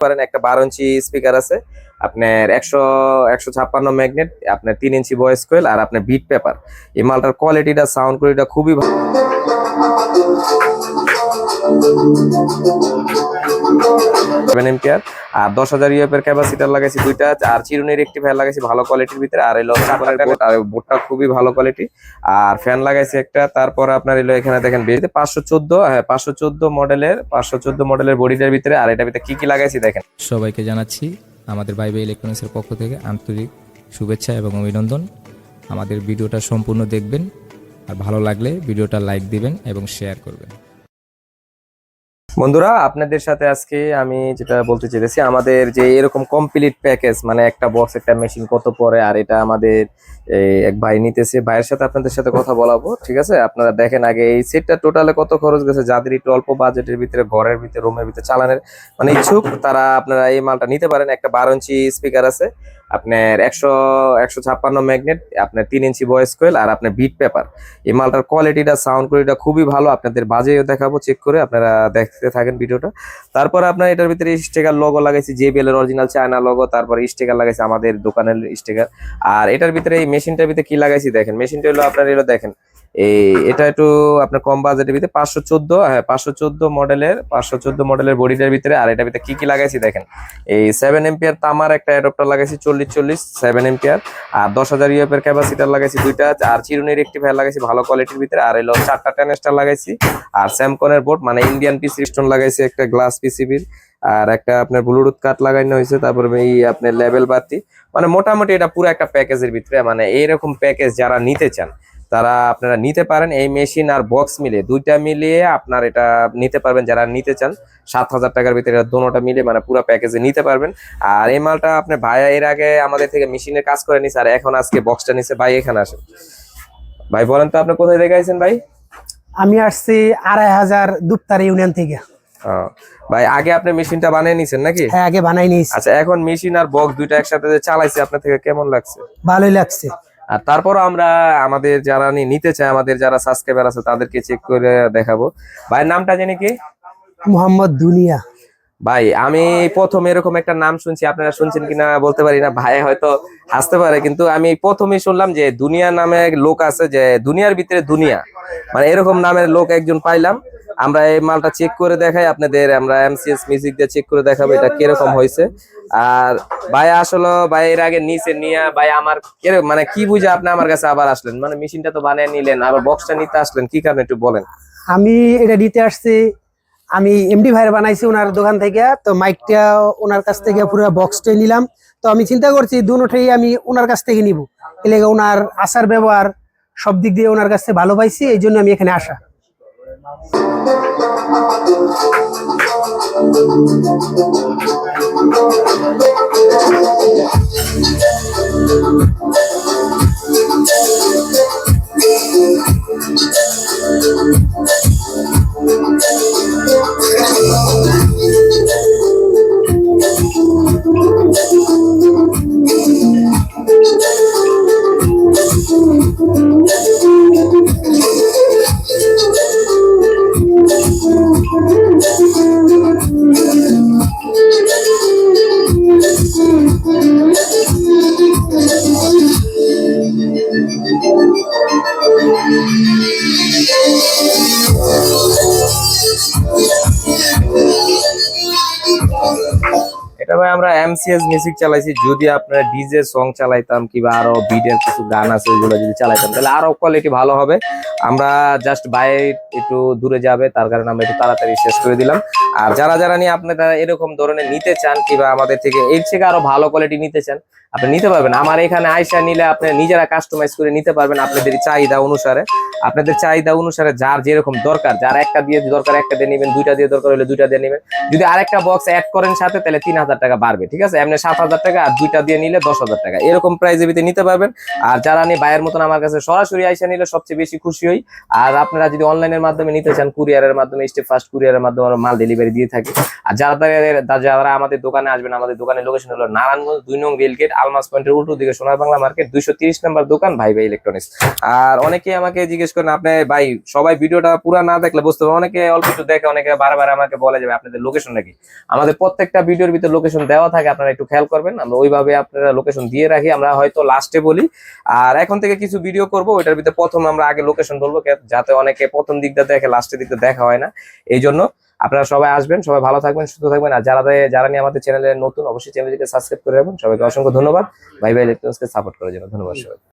পারেন একটা 12 inch speaker আছে আপনার 156 ম্যাগনেট আপনার 3 ইঞ্চি ভয়েস কোয়েল আর আপনার বিট পেপার। এই মালটার কোয়ালিটিটা সাউন্ড কোয়ালিটিটা খুবই ভালো। 7 এম্পিয়ার আর 10,000 ইউএফ এর ক্যাপাসিটার লাগাইছি দুইটা, আর চিরুনির রেকটিফায়ার লাগাইছি ভালো কোয়ালিটির ভিতরে, আর এলো চাপানের বোর্ড, আর বোর্ডটা খুবই ভালো কোয়ালিটি, আর ফ্যান লাগাইছি একটা। তারপর আপনার এলো এখানে দেখেন বেরিতে 514 মডেলের বডিটার ভিতরে, আর এটার ভিতরে কি লাগাইছি দেখেন। সবাইকে জানাচ্ছি আমাদের বাইবে ইলেকট্রনিক্সের পক্ষ থেকে আন্তরিক শুভেচ্ছা এবং অভিনন্দন। আমাদের ভিডিওটা সম্পূর্ণ দেখবেন, আর ভালো লাগলে ভিডিওটা লাইক দিবেন এবং শেয়ার করবেন। বন্ধুরা, আপনাদের সাথে আজকে আমি যেটা বলতে চেয়েছি, আমাদের যে এরকম কমপ্লিট প্যাকেজ, মানে একটা বক্স একটা মেশিন কত পড়ে, আর এটা আমাদের এক ভাই নিতেছে, ভাইয়ের সাথে আপনাদের সাথে কথা বলাবো। ঠিক আছে, আপনারা দেখেন আগে এই সেটটা টোটালে কত খরচ গেছে। যাদের একটু অল্প বাজেটের ভিতরে ঘরের ভিতরে রুমের ভিতরে চালানোর মানে ইচ্ছুক, তারা আপনারা এই মালটা নিতে পারেন। একটা 12 ইঞ্চি স্পিকার আছে আপনার 156 ম্যাগনেট আপনার 3 ইঞ্চি ভয়েস কোয়েল আর আপনার বিট পেপার। এই মালটার কোয়ালিটিটা সাউন্ড কোয়ালিটিটা খুবই ভালো, আপনাদের বাজেও দেখাবো, চেক করে আপনারা দেখতে থাকেন ভিডিওটা। তারপর আপনার এটার ভিতরে স্টিকার লোগো লাগাইছি, JBL এর অরিজিনাল চায়না লোগো, তারপর স্টিকার লাগাইছি আমাদের দোকানের স্টিকার। আর এটার ভিতরে এই মেশিনটার ভিতরে কি লাগাইছি দেখেন। মেশিনটা হলো আপনার এলো দেখেন, এটা একটু আপনার কম বাজেটের ভিতরে 514 মডেলের বডিটার ভিতরে, আর এটার ভিতরে কি লাগাইছি দেখেন। এই 7 এম্পিয়ার তামার একটা অ্যাডাপ্টার লাগাইছি 40 7 এম্পিয়ার, আর 10,000 ইউএফ এর ক্যাপাসিটার লাগাইছি দুইটা, আর চিরুনির রেকটিফায়ার লাগাইছি ভালো কোয়ালিটির ভিতরে, আর এলো 4টা টেনেস্টার লাগাইছি, আর স্যামকনের বোর্ড মানে ইন্ডিয়ান পিসি স্টোন লাগাইছি, একটা গ্লাস পিসিবির, আর একটা আপনার ব্লুটুথ কাট লাগানো হয়েছে, তারপরে এই আপনার লেভেল বাতি। মানে মোটামুটি এটা পুরো একটা প্যাকেজের ভিতরে, মানে এইরকম প্যাকেজ যারা নিতে চান তারা আপনারা নিতে পারেন। এই মেশিন আর বক্স মিলিয়ে দুইটা মিলিয়ে আপনার এটা নিতে পারবেন। যারা নিতে চান 7,000 টাকার ভিতরে দোনোটা মিলে মানে পুরো প্যাকেজে নিতে পারবেন। আর এই মালটা আপনার ভাইয়া এর আগে আমাদের থেকে মেশিনের কাজ করে নিছে, আর এখন আজকে বক্সটা নিছে। ভাই এখানে আসেন, ভাই বলেন তো আপনি কোথায় থেকে আইছেন ভাই? আমি আসছি 2,500 দুপতার ইউনিয়ন থেকে। ভাই আগে আপনি মেশিনটা বানিয়ে নিছেন নাকি? হ্যাঁ, আগে বানাই নিয়েছি। আচ্ছা, এখন মেশিন আর বক্স দুইটা একসাথে যে চালাইছে আপনার থেকে কেমন লাগছে? ভালোই লাগছে। আর তারপর আমরা আমাদের যারা নিতে চায়, আমাদের যারা সাবস্ক্রাইবার আছে তাদেরকে চেক করে দেখাবো। ভাইয়ের নামটা জানি কি? মোহাম্মদ দুনিয়া। ভাই আমি প্রথম এরকম একটা নাম শুনছি, আপনারা শুনছেন কিনা বলতে পারি না, ভাই হয়তো আসতে পারে, কিন্তু আমি প্রথমেই শুনলাম যে দুনিয়া নামে লোক আছে, যে দুনিয়ার ভিতরে দুনিয়া, মানে এরকম নামের লোক একজন পাইলাম। আমরা এই মালটা চেক করে দেখাই আপনাদের, আমরা MCS মিউজিক দিয়ে চেক করে দেখাবো এটা কিরকম হয়েছে। আর ভাই আসলে ভাই এর আগে নিচে নিয়ে ভাই আমার মানে কি বুঝে আপনি আমার কাছে আবার আসলেন, মানে মেশিনটা তো বানিয়ে নিলেন, আবার বক্সটা নিতে আসলেন, কি কারণে একটু বলেন। আমি এটা নিতে আসছি, আমি এমডি ভাইয়ের বানাইছি ওনার দোকান থেকে, তো মাইকটা ওনার কাছ থেকে পুরো বক্সটাই নিলাম। তো আমি চিন্তা করছি দুটোই আমি ওনার কাছ থেকে নিব, এলে ওনার আচার ব্যবহার সব দিক দিয়ে ওনার কাছ থেকে ভালো পাইছি, এই জন্য আমি এখানে আসা। এটা ভাই আমরা MCS মিউজিক চালাইছি। যদি আপনারা ডিজে সং চালাইতাম কিংবা আরো বিটের কিছু গান আছে ওইগুলো যদি চালাইতাম তাহলে আরো কোয়ালিটি ভালো হবে। আমরা জাস্ট বাই একটু দূরে যাবে, তার কারণে আমরা একটু তাড়াতাড়ি শেষ করে দিলাম। আর যারা নিয়ে আপনারা এরকম ধরনের নিতে চান কিংবা আমাদের থেকে এর থেকে আরো ভালো কোয়ালিটি নিতে চান, আপনি নিতে পারবেন। আমার এখানে আইসা নিলে আপনি নিজেরা কাস্টমাইজ করে নিতে পারবেন আপনাদের চাহিদা অনুসারে। আপনাদের চাহিদা অনুসারে যার যেরকম দরকার, যার একটা দিয়ে দরকার একটা দিয়ে নেবেন, দুইটা দিয়ে দরকার হলে দুইটা দিয়ে নেবেন। যদি আরেকটা বক্স অ্যাড করেন সাথে তাহলে 3,000 টাকা বাড়বে, ঠিক আছে? এমনি 7,000 টাকা, আর দুইটা দিয়ে নিলে 10,000 টাকা, এরকম প্রাইজে ভিতরে নিতে পারবেন। আর যারা নিয়ে ভাইয়ের মতন আমার কাছে সরাসরি আইসা নিলে সবচেয়ে বেশি খুশি অবশ্যই। আর আপনারা যদি অনলাইনের মাধ্যমে নিতে চান, কুরিয়ারের মাধ্যমে, স্টেপ ফার্স্ট কুরিয়ারের মাধ্যমে আমরা মাল ডেলিভারি দিয়ে থাকি। আর যারা আমাদের দোকানে আসবেন, আমাদের দোকানের লোকেশন হলো নারায়ণগঞ্জ 2 নং রেল গেট, আলমাস পয়েন্টের উল্টো দিকে সোনার বাংলা মার্কেট, 230 নম্বর দোকান, ভাইবা ইলেকট্রনিক্স। আর অনেকে আমাকে জিজ্ঞেস করেন, আপনি ভাই সবাই ভিডিওটা পুরো না দেখলে বুঝতে পারবেন, অনেকে অল্প একটু দেখে, অনেকে বারবার আমাকে বলে যাবে আপনাদের লোকেশন নাকি। আমাদের প্রত্যেকটা ভিডিওর ভিতর লোকেশন দেওয়া থাকে, আপনারা একটু খেয়াল করবেন। আমরা ওইভাবে আপনারা লোকেশন দিয়ে রাখি, আমরা হয়তো লাস্টে বলি। আর এখন থেকে কিছু ভিডিও করব, ওইটার ভিতরে প্রথম আমরা আগে লোকেশন বলবো, যাতে অনেকে প্রথম দিকটা দেখে লাস্টের দিকটা দেখা হয় না। এই জন্য আপনারা সবাই আসবেন, সবাই ভালো থাকবেন, সুস্থ থাকবেন। আর যারা নিয়ে আমাদের চ্যানেলে নতুন, অবশ্যই চ্যানেলটিকে সাবস্ক্রাইব করে রাখবেন। সবাইকে অসংখ্য ধন্যবাদ ভাইবা ইলেকট্রনিক্সকে সাপোর্ট করার জন্য। ধন্যবাদ সবাই।